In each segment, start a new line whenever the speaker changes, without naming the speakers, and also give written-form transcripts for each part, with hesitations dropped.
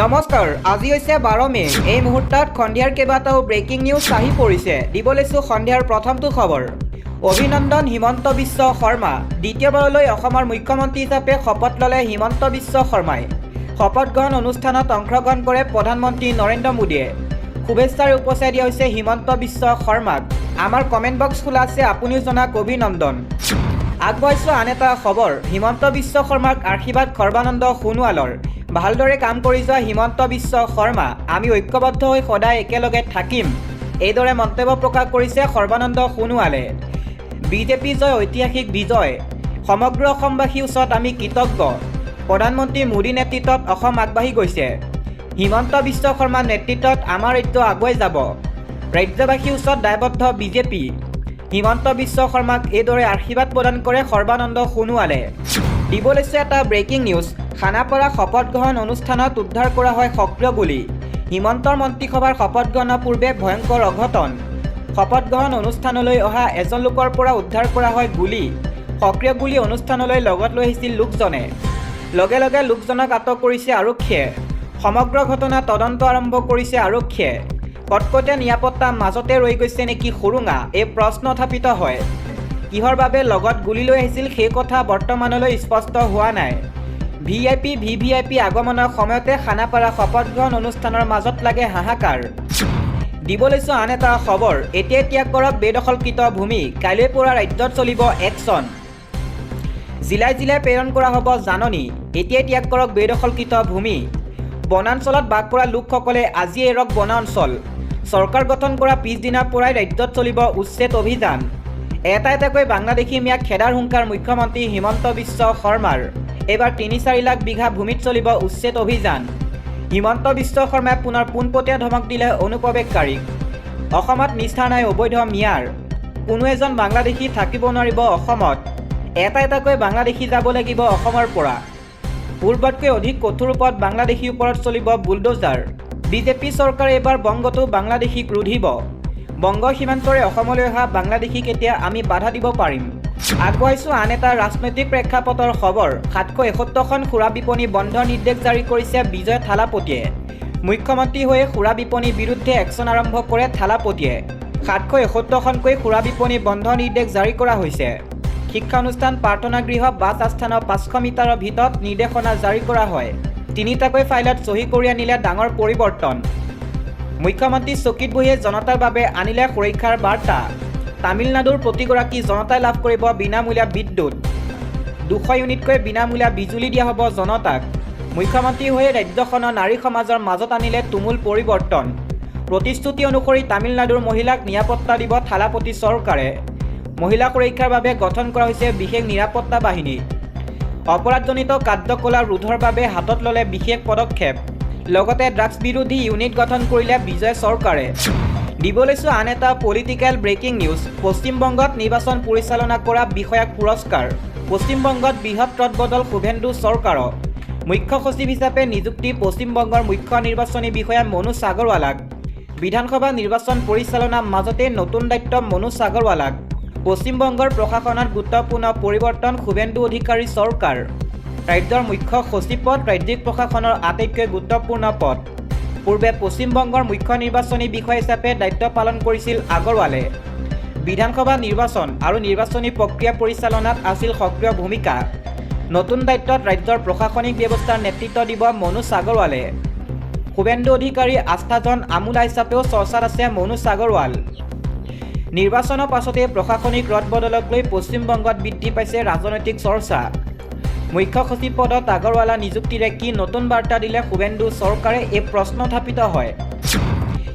নমস্কাৰ, আজি হৈছে 12 মে। এই মুহূৰ্তত সন্ধিয়াৰ কেইবাটাও ব্ৰেকিং নিউজ আহি পৰিছে। দিব লৈছোঁ সন্ধিয়াৰ প্ৰথমটো খবৰ। অভিনন্দন হিমন্ত বিশ্ব শৰ্মা। দ্বিতীয়বাৰলৈ অসমৰ মুখ্যমন্ত্ৰী হিচাপে শপত ল'লে হিমন্ত বিশ্ব শৰ্মাই। শপত গ্ৰহণ অনুষ্ঠানত অংশগ্ৰহণ কৰে প্ৰধানমন্ত্ৰী নৰেন্দ্ৰ মোদীয়ে। শুভেচ্ছাৰে উপচাই দিয়া হৈছে হিমন্ত বিশ্ব শৰ্মাক। আমাৰ কমেণ্ট বক্স খোলা আছে, আপুনিও জনাওক অভিনন্দন। আগবঢ়াইছোঁ আন এটা খবৰ। হিমন্ত বিশ্ব শৰ্মাক আশীৰ্বাদ সৰ্বানন্দ সোণোৱালৰ। ভালদৰে কাম কৰি যোৱা হিমন্ত বিশ্ব শৰ্মা, আমি ঐক্যবদ্ধ হৈ সদায় একেলগে থাকিম, এইদৰে মন্তব্য প্ৰকাশ কৰিছে সৰ্বানন্দ সোণোৱালে। বিজেপি জয় ঐতিহাসিক বিজয়। সমগ্ৰ অসমবাসীৰ ওচৰত আমি কৃতজ্ঞ। প্ৰধানমন্ত্ৰী মোদীৰ নেতৃত্বত অসম আগবাঢ়ি গৈছে। হিমন্ত বিশ্ব শৰ্মাৰ নেতৃত্বত আমাৰ ৰাজ্য আগুৱাই যাব। ৰাজ্যবাসীৰ ওচৰত দায়বদ্ধ বিজেপি। হিমন্ত বিশ্ব শৰ্মাক এইদৰে আশীৰ্বাদ প্ৰদান কৰে সৰ্বানন্দ সোণোৱালে। দিব লৈছে এটা ব্ৰেকিং নিউজ। খানাপাৰা শপত গ্ৰহণ অনুষ্ঠানত উদ্ধাৰ কৰা হয় সক্ৰিয় গুলী। হিমন্তৰ মন্ত্ৰীসভাৰ শপত গ্ৰহণৰ পূৰ্বে ভয়ংকৰ অঘটন। শপত গ্ৰহণ অনুষ্ঠানলৈ অহা এজন লোকৰ পৰা উদ্ধাৰ কৰা হয় গুলী। সক্ৰিয় গুলী অনুষ্ঠানলৈ লগত লৈ আহিছিল লোকজনে। লগে লগে লোকজনক আটক কৰিছে আৰক্ষীয়ে। সমগ্ৰ ঘটনা তদন্ত আৰম্ভ কৰিছে আৰক্ষীয়ে। কটকটীয়া নিৰাপত্তাৰ মাজতে ৰৈ গৈছে নেকি সুৰুঙা, এই প্ৰশ্ন উত্থাপিত হয়। কিহৰ বাবে লগত গুলী লৈ আহিছিল সেই কথা বৰ্তমানলৈ স্পষ্ট হোৱা নাই। ভিভিআইপি আগমনৰ সময়তে খানাপাৰা শপত গ্ৰহণ অনুষ্ঠানৰ মাজত লাগে হাহাকাৰ। দিব লৈছোঁ আন এটা খবৰ। এতিয়া ত্যাগ কৰক বেদখলকৃত ভূমি। কাইলৈৰ পৰা ৰাজ্যত চলিব একশ্যন। জিলাই জিলাই প্ৰেৰণ কৰা হ'ব জাননী। এতিয়াই ত্যাগ কৰক বেদখলকৃত ভূমি। বনাঞ্চলত বাস কৰা লোকসকলে আজি এৰক বনাঞ্চল। চৰকাৰ গঠন কৰা পিছদিনাৰ পৰাই ৰাজ্যত চলিব উচ্ছেদ অভিযান। এটা এটাকৈ বাংলাদেশী মিয়াক খেদাৰ হুংকাৰ মুখ্যমন্ত্ৰী হিমন্ত বিশ্ব শৰ্মাৰ। এইবাৰ ৩-৪ লাখ বিঘা ভূমিত চলিব উচ্ছেদ অভিযান। হিমন্ত বিশ্ব শৰ্মাই পুনৰ পোনপটীয়া ধমক দিলে অনুপ্ৰৱেশকাৰীক। অসমত নিষ্ঠা নাই অবৈধ মিয়াৰ। কোনো এজন বাংলাদেশী থাকিব নোৱাৰিব অসমত। এটা এটাকৈ বাংলাদেশী যাব লাগিব অসমৰ পৰা। পূৰ্বতকৈ অধিক কঠোৰ ৰূপত বাংলাদেশীৰ ওপৰত চলিব বুলডোজাৰ। বিজেপি চৰকাৰে এইবাৰ বংগতো বাংলাদেশীক ৰুধিব। বংগ সীমান্তৰে অসমলৈ অহা বাংলাদেশীক এতিয়া আমি বাধা দিব পাৰিম। আগবঢ়াইছোঁ আন এটা ৰাজনৈতিক প্ৰেক্ষাপটৰ খবৰ। 771খন সুৰা বিপণী বন্ধ নিৰ্দেশ জাৰি কৰিছে বিজয় থালাপতিয়ে। মুখ্যমন্ত্ৰী হৈয়ে সুৰা বিপণীৰ বিৰুদ্ধে একশ্যন আৰম্ভ কৰে থালাপতিয়ে। 771খনকৈ সুৰা বিপণী বন্ধ নিৰ্দেশ জাৰি কৰা হৈছে। শিক্ষানুষ্ঠান, প্ৰাৰ্থনা গৃহ, বাছ আস্থানৰ 500 মিটাৰৰ ভিতৰত নিৰ্দেশনা জাৰি কৰা হয়। 3টাকৈ ফাইলত চহী কৰি আনিলে ডাঙৰ পৰিৱৰ্তন। মুখ্যমন্ত্ৰী চকীত বহিয়ে জনতাৰ বাবে আনিলে সুৰক্ষাৰ বাৰ্তা। তামিলনাডুৰ প্ৰতিগৰাকী জনতাই লাভ কৰিব বিনামূলীয়া বিদ্যুৎ। 200 ইউনিটকৈ বিনামূলীয়া বিজুলী দিয়া হ'ব জনতাক। মুখ্যমন্ত্ৰী হৈয়ে ৰাজ্যখনৰ নাৰী সমাজৰ মাজত আনিলে তুমুল পৰিৱৰ্তন। প্ৰতিশ্ৰুতি অনুসৰি তামিলনাডুৰ মহিলাক নিৰাপত্তা দিব থালাপতি চৰকাৰে। মহিলা সুৰক্ষাৰ বাবে গঠন কৰা হৈছে বিশেষ নিৰাপত্তা বাহিনী। অপৰাধজনিত কাৰ্যকলাপ ৰোধৰ বাবে হাতত ল'লে বিশেষ পদক্ষেপ। লগতে ড্ৰাগছ বিৰোধী ইউনিট গঠন কৰিলে বিজয় চৰকাৰে। দিব লৈছোঁ আন এটা পলিটিকেল ব্ৰেকিং নিউজ। পশ্চিমবংগত নিৰ্বাচন পৰিচালনা কৰা বিষয়াক পুৰস্কাৰ। পশ্চিমবংগত বৃহৎ ৰদবদল শুভেন্দু চৰকাৰক। মুখ্য সচিব হিচাপে নিযুক্তি পশ্চিমবংগৰ মুখ্য নিৰ্বাচনী বিষয়া মনোজ আগৰৱালাক। বিধানসভা নিৰ্বাচন পৰিচালনাৰ মাজতে নতুন দায়িত্ব মনোজ আগৰৱালাক। পশ্চিমবংগৰ প্ৰশাসনত গুৰুত্বপূৰ্ণ পৰিৱৰ্তন শুভেন্দু অধিকাৰী চৰকাৰ। ৰাজ্যৰ মুখ্য সচিব পদ ৰাজ্যিক প্ৰশাসনৰ আটাইতকৈ গুৰুত্বপূৰ্ণ পদ। পূৰ্বে পশ্চিমবংগৰ মুখ্য নিৰ্বাচনী বিষয়া হিচাপে দায়িত্ব পালন কৰিছিল আগৰৱালে। বিধানসভা নিৰ্বাচন আৰু নিৰ্বাচনী প্ৰক্ৰিয়া পৰিচালনাত আছিল সক্ৰিয় ভূমিকা। নতুন দায়িত্বত ৰাজ্যৰ প্ৰশাসনিক ব্যৱস্থাৰ নেতৃত্ব দিব মনোজ আগৰৱালে। শুভেন্দু অধিকাৰী আস্থাজন আমোলা হিচাপেও চৰ্চাত আছে মনোজ আগৰৱাল। নিৰ্বাচনৰ পাছতে প্ৰশাসনিক ৰদবদলক লৈ পশ্চিমবংগত বৃদ্ধি পাইছে ৰাজনৈতিক চৰ্চা। মুখ্য সচিব পদত আগৰৱালা নিযুক্তিৰে কি নতুন বাৰ্তা দিলে শুভেন্দু চৰকাৰে, এই প্ৰশ্ন উত্থাপিত হয়।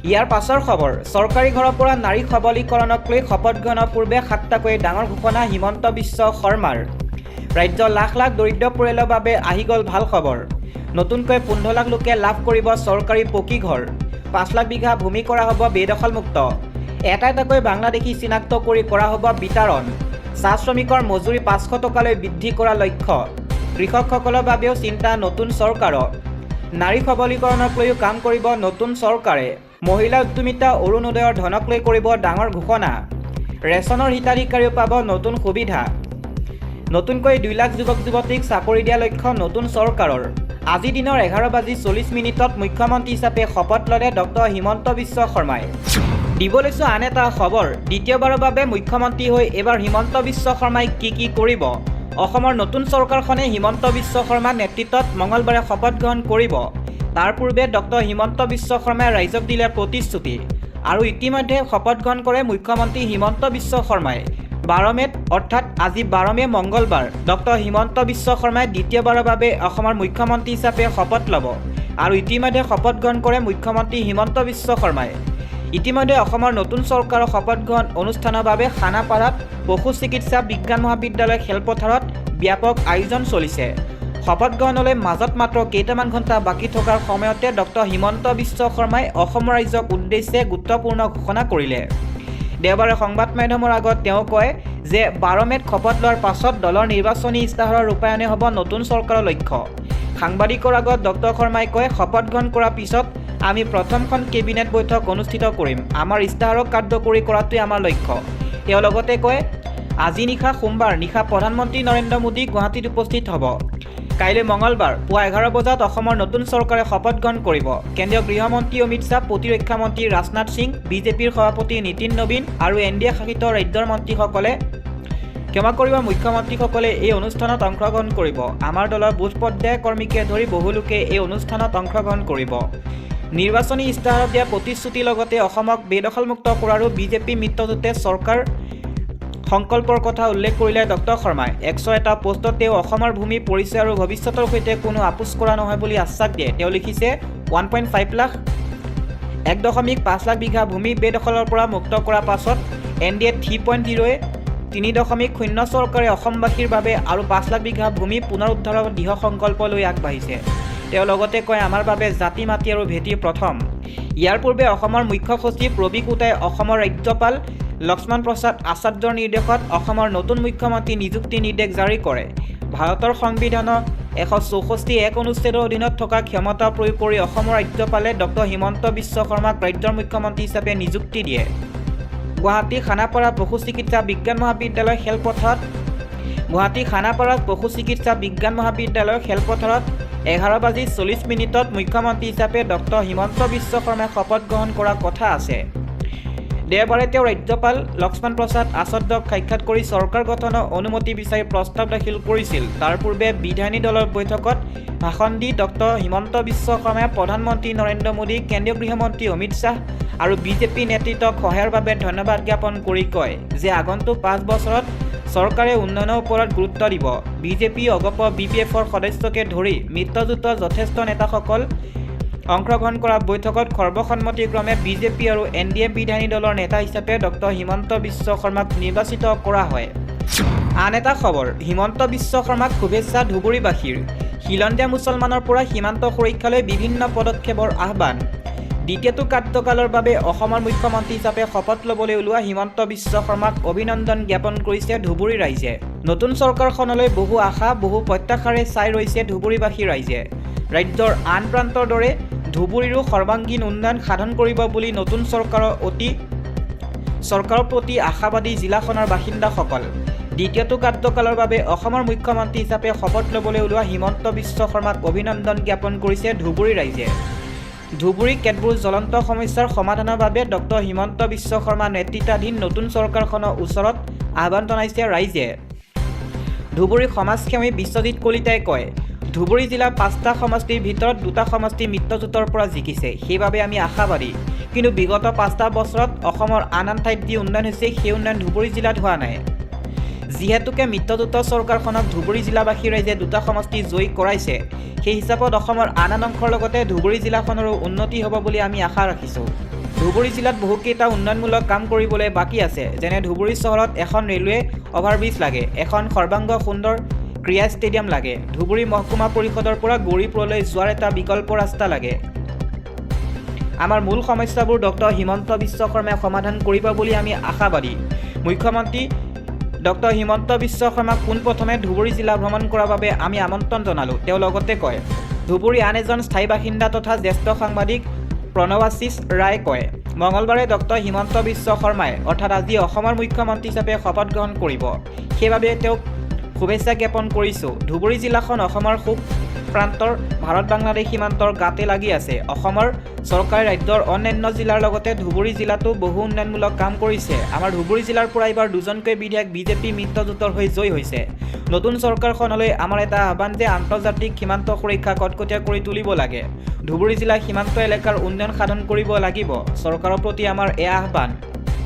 ইয়াৰ পাছৰ খবৰ। চৰকাৰী ঘৰৰ পৰা নাৰী সবলীকৰণক লৈ শপত গ্ৰহণৰ পূৰ্বে 7টাকৈ ডাঙৰ ঘোষণা হিমন্ত বিশ্ব শৰ্মাৰ। ৰাজ্যৰ লাখ লাখ দৰিদ্ৰ পৰিয়ালৰ বাবে আহি গ'ল ভাল খবৰ। নতুনকৈ 15 লাখ লোকে লাভ কৰিব চৰকাৰী পকী ঘৰ। 5 লাখ বিঘা ভূমি কৰা হ'ব বেদখলমুক্ত। এটা এটাকৈ বাংলাদেশী চিনাক্ত কৰি কৰা হ'ব বিতৰণ। চাহ শ্ৰমিকৰ মজুৰি 500 টকালৈ বৃদ্ধি কৰাৰ লক্ষ্য। কৃষকসকলৰ বাবেও চিন্তা নতুন চৰকাৰৰ। নাৰী সবলীকৰণক লৈও কাম কৰিব নতুন চৰকাৰে। মহিলা উদ্যমিতা অৰুণোদয়ৰ ধনক লৈ কৰিব ডাঙৰ ঘোষণা। ৰেচনৰ হিতাধিকাৰীও পাব নতুন সুবিধা। নতুনকৈ 2 লাখ যুৱক যুৱতীক চাকৰি দিয়াৰ লক্ষ্য নতুন চৰকাৰৰ। আজি দিনৰ 11:40 মুখ্যমন্ত্ৰী হিচাপে শপত ল'লে ডক্টৰ হিমন্ত বিশ্ব শৰ্মাই। দিব লৈছোঁ আন এটা খবৰ। দ্বিতীয়বাৰৰ বাবে মুখ্যমন্ত্ৰী হৈ এইবাৰ হিমন্ত বিশ্ব শৰ্মাই কি কৰিব? অসমৰ নতুন চৰকাৰখনে হিমন্ত বিশ্ব শৰ্মাৰ নেতৃত্বত মঙলবাৰে শপত গ্ৰহণ কৰিব। তাৰ পূৰ্বে ডক্টৰ হিমন্ত বিশ্ব শৰ্মাই ৰাইজক দিলে প্ৰতিশ্ৰুতি আৰু ইতিমধ্যে শপত গ্ৰহণ কৰে মুখ্যমন্ত্ৰী হিমন্ত বিশ্ব শৰ্মাই। 12 মে'ত অৰ্থাৎ আজি 12 মে' মঙলবাৰ ডক্টৰ হিমন্ত বিশ্ব শৰ্মাই দ্বিতীয়বাৰৰ বাবে অসমৰ মুখ্যমন্ত্ৰী হিচাপে শপত ল'ব আৰু ইতিমধ্যে শপত গ্ৰহণ কৰে মুখ্যমন্ত্ৰী হিমন্ত বিশ্ব শৰ্মাই। ইতিমধ্যে অসমৰ নতুন চৰকাৰৰ শপত গ্ৰহণ অনুষ্ঠানৰ বাবে খানাপাৰাত পশু চিকিৎসা বিজ্ঞান মহাবিদ্যালয় খেলপথাৰত ব্যাপক আয়োজন চলিছে। শপত গ্ৰহণলৈ মাজত মাত্ৰ কেইটামান ঘণ্টা বাকী থকাৰ সময়তে ডক্টৰ হিমন্ত বিশ্ব শৰ্মাই অসম ৰাইজক উদ্দেশ্যে গুৰুত্বপূৰ্ণ ঘোষণা কৰিলে। দেওবাৰে সংবাদ মাধ্যমৰ আগত তেওঁ কয় যে 12 মে'ত শপত লোৱাৰ পাছত দলৰ নিৰ্বাচনী ইস্তাহাৰৰ ৰূপায়ণে হ'ব নতুন চৰকাৰৰ লক্ষ্য। সাংবাদিকৰ আগত ডক্টৰ শৰ্মাই কয়, শপত গ্ৰহণ কৰাৰ পিছত আমি প্ৰথমখন কেবিনেট বৈঠক অনুষ্ঠিত কৰিম। আমাৰ ইস্তাহাৰক কাৰ্যকৰী কৰাটোৱে আমাৰ লক্ষ্য। তেওঁ লগতে কয়, আজি নিশা সোমবাৰ নিশা প্ৰধানমন্ত্ৰী নৰেন্দ্ৰ মোদী গুৱাহাটীত উপস্থিত হ'ব। কাইলৈ মঙলবাৰ পুৱা 11 বজাত অসমৰ নতুন চৰকাৰে শপত গ্ৰহণ কৰিব। কেন্দ্ৰীয় গৃহমন্ত্ৰী অমিত শ্বাহ, প্ৰতিৰক্ষা মন্ত্ৰী ৰাজনাথ সিং, বিজেপিৰ সভাপতি নীতিন নবীন আৰু NDA শাসিত ৰাজ্যৰ মন্ত্ৰীসকলে মুখ্যমন্ত্ৰীসকলে এই অনুষ্ঠানত অংশগ্ৰহণ কৰিব। আমাৰ দলৰ বুথ পৰ্যায়ৰ কৰ্মীকে ধৰি বহু লোকে এই অনুষ্ঠানত অংশগ্ৰহণ কৰিব। নিৰ্বাচনী ইস্তাহাৰত দিয়া প্ৰতিশ্ৰুতিৰ লগতে অসমক বেদখলমুক্ত কৰাৰো বিজেপি মিত্ৰজোঁটে চৰকাৰ সংকল্পৰ কথা উল্লেখ কৰিলে ডক্টৰ শৰ্মাই। 101টা পোষ্টত তেওঁ অসমৰ ভূমি পৰিচয় আৰু ভৱিষ্যতৰ সৈতে কোনো আপোচ কৰা নহয় বুলি আশ্বাস দিয়ে। তেওঁ লিখিছে, 1.5 লাখ 1.5 লাখ বিঘা ভূমি বেদখলৰ পৰা মুক্ত কৰাৰ পাছত NDA 3.0য়ে 3.0 চৰকাৰে অসমবাসীৰ বাবে আৰু 5 লাখ বিঘা ভূমি পুনৰুদ্ধাৰৰ দৃঢ় সংকল্প লৈ আগবাঢ়িছে। তেওঁ লগতে কয়, আমাৰ বাবে জাতি মাটি আৰু ভেটি প্ৰথম। ইয়াৰ পূৰ্বে অসমৰ মুখ্য সচিব ৰবি কুটাই অসমৰ ৰাজ্যপাল লক্ষ্মণ প্ৰসাদ আচাৰ্যৰ নিৰ্দেশত অসমৰ নতুন মুখ্যমন্ত্ৰী নিযুক্তি নিৰ্দেশ জাৰি কৰে। ভাৰতৰ সংবিধানৰ 164 অনুচ্ছেদৰ অধীনত থকা ক্ষমতা প্ৰয়োগ কৰি অসমৰ ৰাজ্যপালে ডক্টৰ হিমন্ত বিশ্ব শৰ্মাক ৰাজ্যৰ মুখ্যমন্ত্ৰী হিচাপে নিযুক্তি দিয়ে। গুৱাহাটী খানাপাৰা পশু চিকিৎসা বিজ্ঞান মহাবিদ্যালয় খেলপথাৰত 11:40 মুখ্যমন্ত্ৰী হিচাপে ডক্টৰ হিমন্ত বিশ্ব শৰ্মাই শপত গ্ৰহণ কৰাৰ কথা আছে। দেওবাৰে তেওঁ ৰাজ্যপাল লক্ষ্মণ প্ৰসাদ আচাৰ্যক সাক্ষাৎ কৰি চৰকাৰ গঠনৰ অনুমতি বিচাৰি প্ৰস্তাৱ দাখিল কৰিছিল। তাৰ পূৰ্বে বিধায়িনী দলৰ বৈঠকত ভাষণ দি ডক্টৰ হিমন্ত বিশ্ব শৰ্মাই প্ৰধানমন্ত্ৰী নৰেন্দ্ৰ মোদী, কেন্দ্ৰীয় গৃহমন্ত্ৰী অমিত শ্বাহ আৰু বিজেপি নেতৃত্বক সহায়ৰ বাবে ধন্যবাদ জ্ঞাপন কৰি কয় যে আগন্তুক 5 বছৰত চৰকাৰে উন্নয়নৰ ওপৰত গুৰুত্ব দিব। বিজেপি, অগপ, BPFৰ সদস্যকে ধৰি মিত্ৰজোঁটৰ যথেষ্ট নেতাসকল অংশগ্ৰহণ কৰা বৈঠকত সৰ্বসন্মতিক্ৰমে বিজেপি আৰু NDA বিধায়িনী দলৰ নেতা হিচাপে ডক্টৰ হিমন্ত বিশ্ব শৰ্মাক নিৰ্বাচিত কৰা হয়। আন এটা খবৰ, হিমন্ত বিশ্ব শৰ্মাক শুভেচ্ছা ধুবুৰীবাসীৰ। খিলঞ্জীয়া মুছলমানৰ পৰা সীমান্ত সুৰক্ষালৈ বিভিন্ন পদক্ষেপৰ আহ্বান। দ্বিতীয়টো কাৰ্যকালৰ বাবে অসমৰ মুখ্যমন্ত্ৰী হিচাপে শপত ল'বলৈ ওলোৱা হিমন্ত বিশ্ব শৰ্মাক অভিনন্দন জ্ঞাপন কৰিছে ধুবুৰী ৰাইজে। নতুন চৰকাৰখনলৈ বহু আশা, বহু প্ৰত্যাশাৰে চাই ৰৈছে ধুবুৰীবাসী ৰাইজে। ৰাজ্যৰ আন প্ৰান্তৰ দৰে ধুবুৰীৰো সৰ্বাংগীন উন্নয়ন সাধন কৰিব বুলি নতুন চৰকাৰৰ প্ৰতি আশাবাদী জিলাখনৰ বাসিন্দাসকল। দ্বিতীয়টো কাৰ্যকালৰ বাবে অসমৰ মুখ্যমন্ত্ৰী হিচাপে শপত ল'বলৈ ওলোৱা হিমন্ত বিশ্ব শৰ্মাক অভিনন্দন জ্ঞাপন কৰিছে ধুবুৰী ৰাইজে। ধুবুৰীৰ কেতবোৰ জ্বলন্ত সমস্যাৰ সমাধানৰ বাবে ডক্টৰ হিমন্ত বিশ্ব শৰ্মা নেতৃত্বাধীন নতুন চৰকাৰখনৰ ওচৰত আহ্বান জনাইছে ৰাইজে। ধুবুৰীৰ সমাজসেৱী বিশ্বজিৎ কলিতাই কয়, ধুবুৰী জিলাৰ 5টা সমষ্টিৰ ভিতৰত 2টা সমষ্টি মিত্ৰজোঁটৰ পৰা জিকিছে। সেইবাবে আমি আশাবাদী। কিন্তু বিগত 5টা বছৰত অসমৰ আন ঠাইত যি উন্নয়ন হৈছে সেই উন্নয়ন ধুবুৰী জিলাত হোৱা নাই। যিহেতুকে মিত্ৰজোঁটৰ চৰকাৰখনক ধুবুৰী জিলাবাসী ৰাইজে 2টা সমষ্টি জয়ী কৰাইছে, সেই হিচাপত অসমৰ আন অংশৰ লগতে ধুবুৰী জিলাখনৰো উন্নতি হ'ব বুলি আমি আশা ৰাখিছোঁ। ধুবুৰী জিলাত বহুকেইটা উন্নয়নমূলক কাম কৰিবলৈ বাকী আছে। যেনে ধুবুৰী চহৰত এখন ৰেলৱে অভাৰব্ৰিজ লাগে, এখন সৰ্বাংগ সুন্দৰ ক্ৰীড়া ষ্টেডিয়াম লাগে, ধুবুৰী মহকুমা পৰিষদৰ পৰা গৌৰীপুৰলৈ যোৱাৰ এটা বিকল্প ৰাস্তা লাগে। আমাৰ মূল সমস্যাবোৰ ডক্টৰ হিমন্ত বিশ্ব শৰ্মাই সমাধান কৰিব বুলি আমি আশাবাদী। মুখ্যমন্ত্ৰী ডক্টৰ হিমন্ত বিশ্ব শৰ্মাক পোনপ্ৰথমে ধুবুৰী জিলা ভ্ৰমণ কৰাৰ বাবে আমি আমন্ত্ৰণ জনালোঁ। তেওঁ লগতে কয়, ধুবুৰী আন এজন স্থায়ী বাসিন্দা তথা জ্যেষ্ঠ সাংবাদিক প্ৰণৱাশিষ ৰায়ে কয়, মঙলবাৰে ডক্টৰ হিমন্ত বিশ্ব শৰ্মাই অৰ্থাৎ আজি অসমৰ মুখ্যমন্ত্ৰী হিচাপে শপত গ্ৰহণ কৰিব। সেইবাবে তেওঁক শুভেচ্ছা জ্ঞাপন কৰিছোঁ। ধুবুৰী জিলাখন অসমৰ সুখ প্ৰান্তৰ ভাৰত-বাংলাদেশ সীমান্তৰ গাতে লাগি আছে। অসমৰ চৰকাৰে ৰাজ্যৰ অন্যান্য জিলাৰ লগতে ধুবুৰী জিলাতো বহু উন্নয়নমূলক কাম কৰিছে। আমাৰ ধুবুৰী জিলাৰ পৰা এইবাৰ দুজনকৈ বিধায়ক বিজেপি মিত্ৰজোঁটৰ হৈ জয়ী হৈছে। নতুন চৰকাৰখনলৈ আমাৰ এটা আহ্বান যে আন্তৰ্জাতিক সীমান্ত সুৰক্ষা কটকটীয়া কৰি তুলিব লাগে। ধুবুৰী জিলাৰ সীমান্ত এলেকাৰ উন্নয়ন সাধন কৰিব লাগিব। চৰকাৰৰ প্ৰতি আমাৰ এয়া আহ্বান।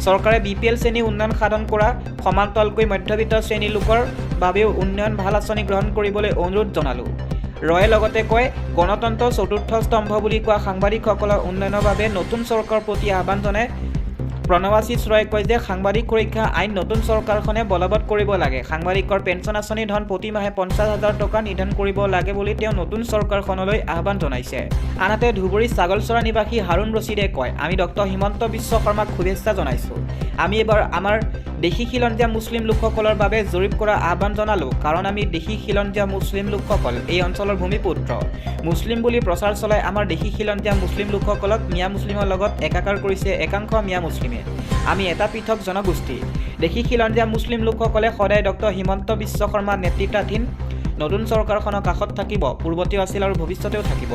চৰকাৰে BPL শ্ৰেণী উন্নয়ন সাধন কৰা সমান্তৰালকৈ মধ্যবিত্ত শ্ৰেণীৰ লোকৰ বাবেও উন্নয়ন ভাল আঁচনি গ্ৰহণ কৰিবলৈ অনুৰোধ জনালোঁ। ৰয়ে লগতে কয়, গণতন্ত্ৰৰ চতুৰ্থ স্তম্ভ বুলি কোৱা সাংবাদিকসকলৰ উন্নয়নৰ বাবে নতুন চৰকাৰৰ প্ৰতি আহ্বান জনাই প্ৰণৱাশীষ ৰয়ে কয় যে সাংবাদিক সুৰক্ষা আইন নতুন চৰকাৰখনে বলবৎ কৰিব লাগে। সাংবাদিকৰ পেঞ্চন আঁচনিৰ ধন প্ৰতি মাহে 50,000 টকা নিৰ্ধাৰণ কৰিব লাগে বুলি তেওঁ নতুন চৰকাৰখনলৈ আহ্বান জনাইছে। আনহাতে ধুবুৰী ছাগলচৰা নিবাসী হাৰুণ ৰছিদে কয়, আমি ডক্টৰ হিমন্ত বিশ্ব শৰ্মাক শুভেচ্ছা জনাইছোঁ। আমি এইবাৰ আমাৰ দেশী খিলঞ্জীয়া মুছলিম লোকসকলৰ বাবে জৰীপ কৰা আহ্বান জনালোঁ, কাৰণ আমি দেশী খিলঞ্জীয়া মুছলিম লোকসকল এই অঞ্চলৰ ভূমিপুত্ৰ। মুছলিম বুলি প্ৰচাৰ চলাই আমাৰ দেশী খিলঞ্জীয়া মুছলিম লোকসকলক মিয়া মুছলিমৰ লগত একাকাৰ কৰিছে একাংশ মিয়া মুছলিমে। আমি এটা পৃথক জনগোষ্ঠী। দেশী খিলঞ্জীয়া মুছলিম লোকসকলে সদায় ডক্টৰ হিমন্ত বিশ্ব শৰ্মা নেতৃত্বাধীন নতুন চৰকাৰখনৰ কাষত থাকিব, পূৰ্বতেও আছিল আৰু ভৱিষ্যতেও থাকিব।